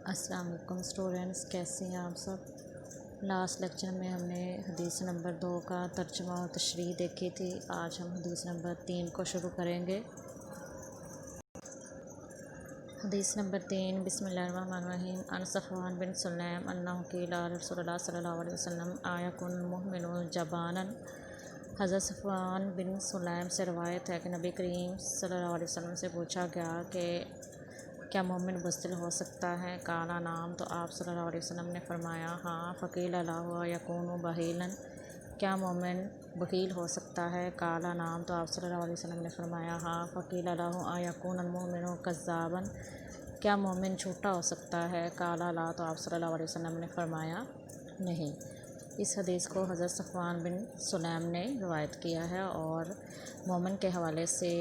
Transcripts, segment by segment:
السلام علیکم اسٹوڈینٹس، کیسے ہیں آپ سب؟ لاسٹ لیکچر میں ہم نے حدیث نمبر 2 کا ترجمہ و تشریح دیکھی تھی۔ آج ہم حدیث نمبر 3 کو شروع کریں گے۔ حدیث نمبر 3، بسم اللہ الرحمن الرحیم۔ عن صفوان بن سلیم انہ قیل رسول اللہ صلی اللہ علیہ وسلم یکون المؤمن جبانا۔ حضرت صفوان بن سلیم سے روایت ہے کہ نبی کریم صلی اللہ علیہ وسلم سے پوچھا گیا کہ کیا مومن بزدل ہو سکتا ہے؟ کالا نام، تو آپ صلی اللہ علیہ وسلم نے فرمایا ہاں۔ فقیل له یکون بخیلا، کیا مومن بخیل ہو سکتا ہے؟ کالا نام، تو آپ صلی اللہ علیہ وسلم نے فرمایا ہاں۔ فقیل له یکون المؤمن کذابا، کیا مومن جھوٹا ہو سکتا ہے؟ کالا لا، تو آپ صلی اللہ علیہ وسلم نے فرمایا نہیں۔ اس حدیث کو حضرت صفوان بن سلیم نے روایت کیا ہے، اور مومن کے حوالے سے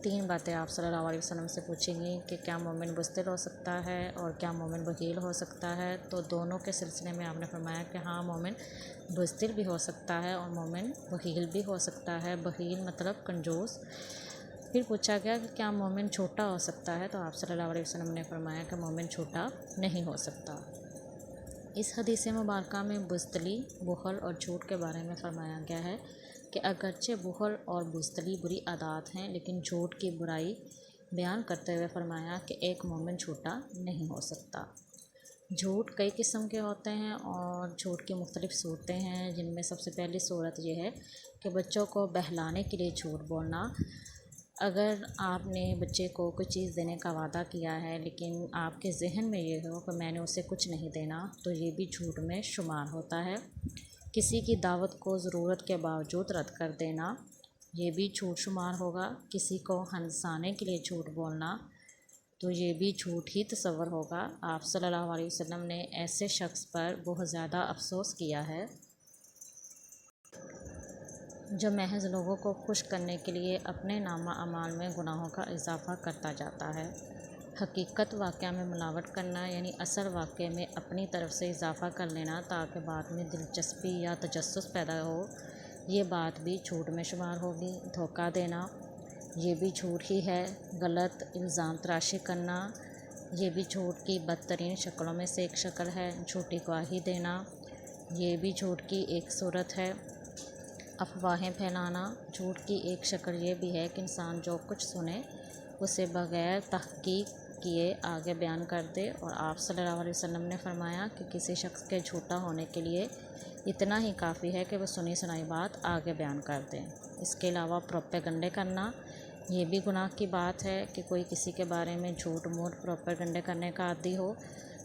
3 باتیں آپ صلی اللہ علیہ وسلم سے پوچھیں گی کہ کیا مومن بزدل ہو سکتا ہے اور کیا مومن بخیل ہو سکتا ہے۔ تو دونوں کے سلسلے میں آپ نے فرمایا کہ ہاں، مومن بزدل بھی ہو سکتا ہے اور مومن بخیل بھی ہو سکتا ہے۔ بخیل مطلب کنجوس۔ پھر پوچھا گیا کہ کیا مومن چھوٹا ہو سکتا ہے، تو آپ صلی اللہ علیہ وسلم نے فرمایا کہ مومن چھوٹا نہیں ہو سکتا۔ اس حدیث مبارکہ میں بزدلی، بخل اور جھوٹ کے بارے میں فرمایا گیا ہے کہ اگرچہ بخل اور بزدلی بری عادات ہیں، لیکن جھوٹ کی برائی بیان کرتے ہوئے فرمایا کہ ایک مومن جھوٹا نہیں ہو سکتا۔ جھوٹ کئی قسم کے ہوتے ہیں اور جھوٹ کی مختلف صورتیں ہیں، جن میں سب سے پہلی صورت یہ ہے کہ بچوں کو بہلانے کے لیے جھوٹ بولنا۔ اگر آپ نے بچے کو کوئی چیز دینے کا وعدہ کیا ہے لیکن آپ کے ذہن میں یہ ہو کہ میں نے اسے کچھ نہیں دینا، تو یہ بھی جھوٹ میں شمار ہوتا ہے۔ کسی کی دعوت کو ضرورت کے باوجود رد کر دینا، یہ بھی جھوٹ شمار ہوگا۔ کسی کو ہنسانے کے لیے جھوٹ بولنا، تو یہ بھی جھوٹ ہی تصور ہوگا۔ آپ صلی اللہ علیہ وسلم نے ایسے شخص پر بہت زیادہ افسوس کیا ہے جو محض لوگوں کو خوش کرنے کے لیے اپنے نامہ اعمال میں گناہوں کا اضافہ کرتا جاتا ہے۔ حقیقت واقعہ میں ملاوٹ کرنا، یعنی اصل واقعے میں اپنی طرف سے اضافہ کر لینا تاکہ بعد میں دلچسپی یا تجسس پیدا ہو، یہ بات بھی جھوٹ میں شمار ہوگی۔ دھوکہ دینا، یہ بھی جھوٹ ہی ہے۔ غلط الزام تراشی کرنا، یہ بھی جھوٹ کی بدترین شکلوں میں سے ایک شکل ہے۔ جھوٹی گواہی دینا، یہ بھی جھوٹ کی ایک صورت ہے۔ افواہیں پھیلانا، جھوٹ کی ایک شکل یہ بھی ہے کہ انسان جو کچھ سنے اسے بغیر تحقیق کیے آگے بیان کر دے، اور آپ صلی اللہ علیہ وسلم نے فرمایا کہ کسی شخص کے جھوٹا ہونے کے لیے اتنا ہی کافی ہے کہ وہ سنی سنائی بات آگے بیان کر دے۔ اس کے علاوہ پروپیگنڈے کرنا، یہ بھی گناہ کی بات ہے کہ کوئی کسی کے بارے میں جھوٹ موٹ پروپیگنڈے کرنے کا عادی ہو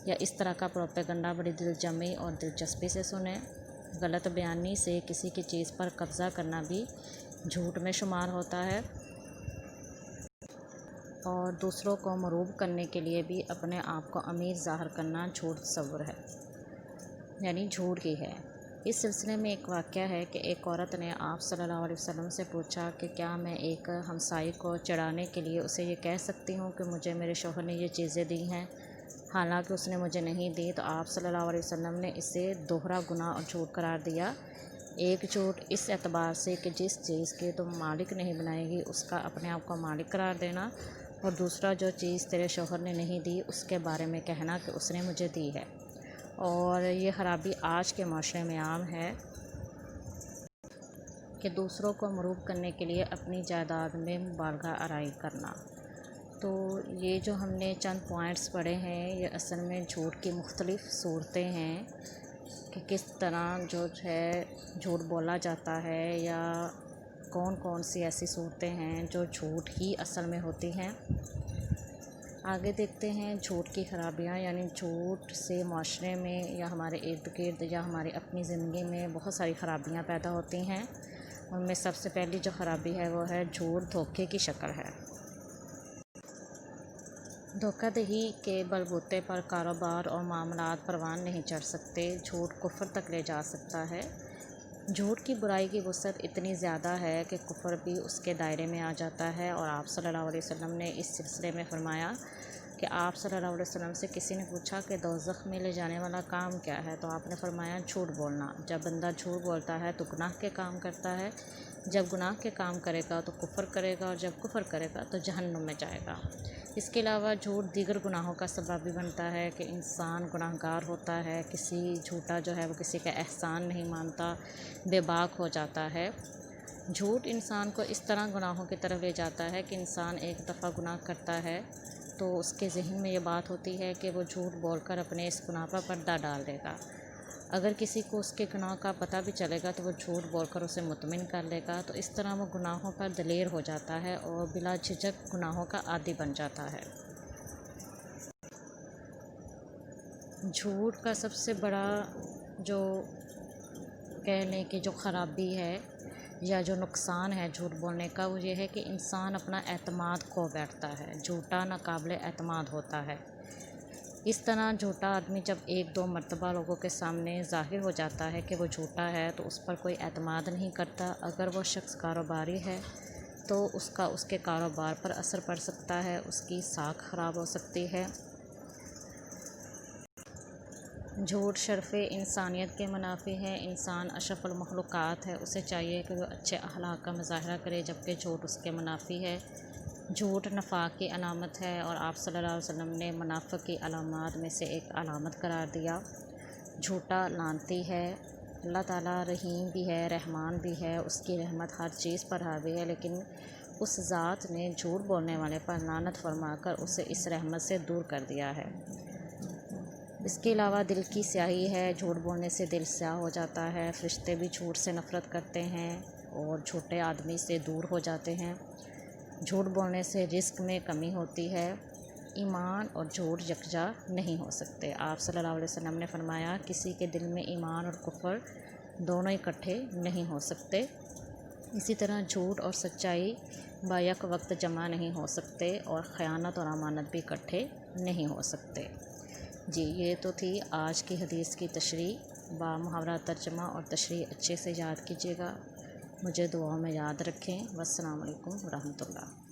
یا اس طرح کا پروپیگنڈا بڑی دل جمی اور دلچسپی سے سنے۔ غلط بیانی سے کسی کی چیز پر قبضہ کرنا بھی جھوٹ میں شمار ہوتا ہے، اور دوسروں کو مرعوب کرنے کے لیے بھی اپنے آپ کو امیر ظاہر کرنا جھوٹ تصور ہے، یعنی جھوٹ ہی ہے۔ اس سلسلے میں ایک واقعہ ہے کہ ایک عورت نے آپ صلی اللہ علیہ وسلم سے پوچھا کہ کیا میں ایک ہمسائی کو چڑھانے کے لیے اسے یہ کہہ سکتی ہوں کہ مجھے میرے شوہر نے یہ چیزیں دی ہیں، حالانکہ اس نے مجھے نہیں دی؟ تو آپ صلی اللہ علیہ وسلم نے اسے دوہرا گناہ اور جھوٹ قرار دیا۔ ایک جھوٹ اس اعتبار سے کہ جس چیز کے تم مالک نہیں بنائے گی اس کا اپنے آپ کو مالک قرار دینا، اور دوسرا جو چیز تیرے شوہر نے نہیں دی اس کے بارے میں کہنا کہ اس نے مجھے دی ہے۔ اور یہ خرابی آج کے معاشرے میں عام ہے کہ دوسروں کو مرعوب کرنے کے لیے اپنی جائیداد میں مبالغہ آرائی کرنا۔ تو یہ جو ہم نے چند پوائنٹس پڑھے ہیں، یہ اصل میں جھوٹ کی مختلف صورتیں ہیں کہ کس طرح جو ہے جھوٹ بولا جاتا ہے، یا کون کون سی ایسی صورتیں ہیں جو جھوٹ ہی اصل میں ہوتی ہیں۔ آگے دیکھتے ہیں جھوٹ کی خرابیاں، یعنی جھوٹ سے معاشرے میں یا ہمارے ارد گرد یا ہماری اپنی زندگی میں بہت ساری خرابیاں پیدا ہوتی ہیں۔ ان میں سب سے پہلی جو خرابی ہے وہ ہے جھوٹ دھوکے کی شکل ہے۔ دھوکہ دہی کے بل بوتے پر کاروبار اور معاملات پروان نہیں چڑھ سکتے، جھوٹ کفر تک لے جا سکتا ہے۔ جھوٹ کی برائی کی وسعت اتنی زیادہ ہے کہ کفر بھی اس کے دائرے میں آ جاتا ہے، اور آپ صلی اللہ علیہ وسلم نے اس سلسلے میں فرمایا کہ آپ صلی اللہ علیہ وسلم سے کسی نے پوچھا کہ دوزخ میں لے جانے والا کام کیا ہے، تو آپ نے فرمایا جھوٹ بولنا۔ جب بندہ جھوٹ بولتا ہے تو گناہ کے کام کرتا ہے، جب گناہ کے کام کرے گا تو کفر کرے گا، اور جب کفر کرے گا تو جہنم میں جائے گا۔ اس کے علاوہ جھوٹ دیگر گناہوں کا سبب بھی بنتا ہے کہ انسان گناہگار ہوتا ہے، کسی جھوٹا جو ہے وہ کسی کا احسان نہیں مانتا، بے باک ہو جاتا ہے۔ جھوٹ انسان کو اس طرح گناہوں کی طرف لے جاتا ہے کہ انسان ایک دفعہ گناہ کرتا ہے تو اس کے ذہن میں یہ بات ہوتی ہے کہ وہ جھوٹ بول کر اپنے اس گناہ پر پردہ ڈال دے گا۔ اگر کسی کو اس کے گناہ کا پتہ بھی چلے گا تو وہ جھوٹ بول کر اسے مطمئن کر لے گا، تو اس طرح وہ گناہوں پر دلیر ہو جاتا ہے اور بلا جھجک گناہوں کا عادی بن جاتا ہے۔ جھوٹ کا سب سے بڑا جو کہہ لیں کہ جو خرابی ہے یا جو نقصان ہے جھوٹ بولنے کا، وہ یہ ہے کہ انسان اپنا اعتماد کھو بیٹھتا ہے، جھوٹا ناقابل اعتماد ہوتا ہے۔ اس طرح جھوٹا آدمی جب ایک دو مرتبہ لوگوں کے سامنے ظاہر ہو جاتا ہے کہ وہ جھوٹا ہے تو اس پر کوئی اعتماد نہیں کرتا۔ اگر وہ شخص کاروباری ہے تو اس کے کاروبار پر اثر پڑ سکتا ہے، اس کی ساکھ خراب ہو سکتی ہے۔ جھوٹ شرف انسانیت کے منافی ہے، انسان اشرف المخلوقات ہے، اسے چاہیے کہ وہ اچھے اخلاق کا مظاہرہ کرے، جبکہ جھوٹ اس کے منافی ہے۔ جھوٹ نفاق کی علامت ہے اور آپ صلی اللہ علیہ وسلم نے منافق کی علامات میں سے ایک علامت قرار دیا۔ جھوٹا لعنتی ہے۔ اللہ تعالیٰ رحیم بھی ہے، رحمان بھی ہے، اس کی رحمت ہر چیز پر حاوی ہے، لیکن اس ذات نے جھوٹ بولنے والے پر لعنت فرما کر اسے اس رحمت سے دور کر دیا ہے۔ اس کے علاوہ دل کی سیاہی ہے، جھوٹ بولنے سے دل سیاہ ہو جاتا ہے، فرشتے بھی جھوٹ سے نفرت کرتے ہیں اور جھوٹے آدمی سے دور ہو جاتے ہیں۔ جھوٹ بولنے سے رزق میں کمی ہوتی ہے۔ ایمان اور جھوٹ یکجا نہیں ہو سکتے۔ آپ صلی اللہ علیہ وسلم نے فرمایا، کسی کے دل میں ایمان اور کفر دونوں اکٹھے نہیں ہو سکتے۔ اسی طرح جھوٹ اور سچائی بیک وقت جمع نہیں ہو سکتے اور خیانت اور امانت بھی اکٹھے نہیں ہو سکتے۔ جی یہ تو تھی آج کی حدیث کی تشریح، با محاورہ ترجمہ اور تشریح اچھے سے یاد کیجیے گا، مجھے دعاؤں میں یاد رکھیں۔ والسلام علیکم ورحمۃ اللہ۔